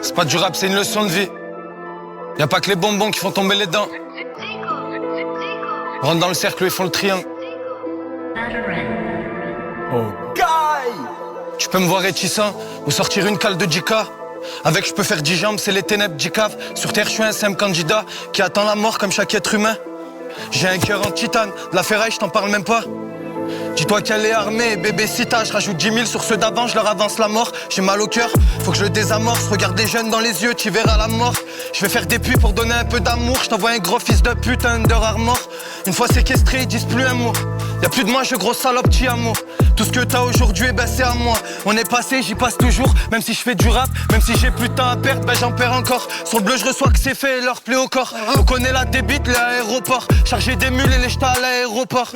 C'est pas du rap, c'est une leçon de vie. Y'a pas que les bonbons qui font tomber les dents. On rentre dans le cercle, ils font le triangle. Oh, guy! Tu peux me voir réticent ou sortir une cale de Jika. Avec je peux faire 10 jambes, c'est les ténèbres d'Icave. Sur terre, je suis un simple candidat qui attend la mort comme chaque être humain. J'ai un cœur en titane, de la ferraille, je t'en parle même pas. Dis-toi qu'elle est armée, bébé Sita, je rajoute 10 000 sur ceux d'avant, je leur avance la mort. J'ai mal au cœur, faut que je le désamorce. Regarde les jeunes dans les yeux, tu verras la mort. Je vais faire des puits pour donner un peu d'amour. Je t'envoie un gros fils de pute, un Under Armour. Une fois séquestré, ils disent plus un mot. Y'a plus de moi, je gros salope, petit amour. Tout ce que t'as aujourd'hui, ben c'est à moi. On est passé, j'y passe toujours. Même si je fais du rap, même si j'ai plus de temps à perdre, ben j'en perds encore. Sur le bleu, je reçois que c'est fait et leur plaît au corps. On connaît la débite, l'aéroport. Charger des mules et les jeter à l'aéroport.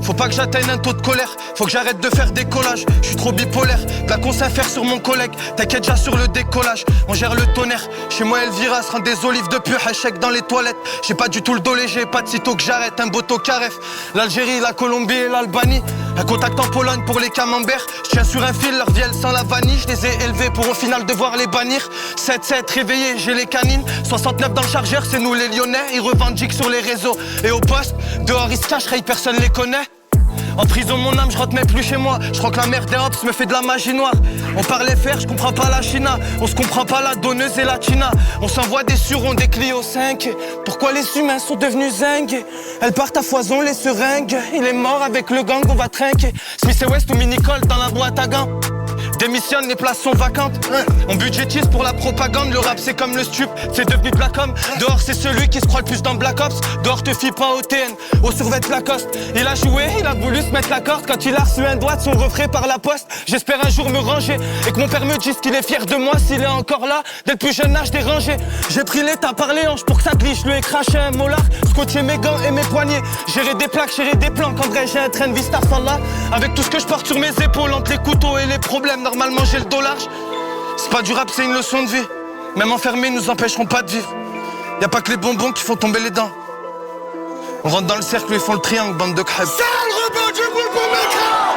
Faut pas que j'atteigne un taux de colère. Faut que j'arrête de faire des collages. Je suis trop bipolaire. De la conce à faire sur mon collègue. T'inquiète, déjà sur le décollage. On gère le tonnerre. Chez moi, Elvira se rend des olives de pur échec dans les toilettes. J'ai pas du tout le dos léger, pas de sitôt que j'arrête. Un boto caref. L'Algérie, la Colombie et l'Albanie. Un contact en Pologne pour les camemberts. Je tiens sur un fil, leur vielle sans la vanille. Je les ai élevés pour au final devoir les bannir. 7-7 réveillés, j'ai les canines. 69 dans le chargeur, c'est nous les Lyonnais. Ils revendiquent sur les réseaux. Et au poste, dehors ils se cachent, personne les connaît. En prison mon âme, je rentre même plus chez moi. Je crois que la mère des hops me fait de la magie noire. On parlait faire, je comprends pas la China. On se comprend pas la donneuse et la China. On s'envoie des surons, des Clio 5. Pourquoi les humains sont devenus zingues? Elles partent à foison les seringues. Il est mort avec le gang, on va trinquer. Smith et West ou Minicole dans la boîte à gants. Démissionne, les places sont vacantes. On budgétise pour la propagande. Le rap c'est comme le stup, c'est devenu Black-Om. Dehors c'est celui qui se croit le plus dans Black Ops. Dehors te fie pas au TN, au survêt Lacoste. Il a joué, il a voulu se mettre la corde. Quand il a reçu un doigt de son refrain par la poste. J'espère un jour me ranger et que mon père me dise qu'il est fier de moi s'il est encore là. Dès le plus jeune âge dérangé. J'ai pris l'état par les hanches pour que ça glisse. Je lui ai craché un molar, scotché mes gants et mes poignets. Gérer des plaques, gérer des plans. Qu'en vrai j'ai un train de vie Starfallah. Avec tout ce que je porte sur mes épaules, entre les couteaux et les problèmes. Normalement j'ai le dos large. C'est pas du rap, c'est une leçon de vie. Même enfermés, ils nous empêcheront pas de vivre. Y'a pas que les bonbons qui font tomber les dents. On rentre dans le cercle, ils font le triangle, bande de crêpes. C'est le rebond du boule pour mes crânes.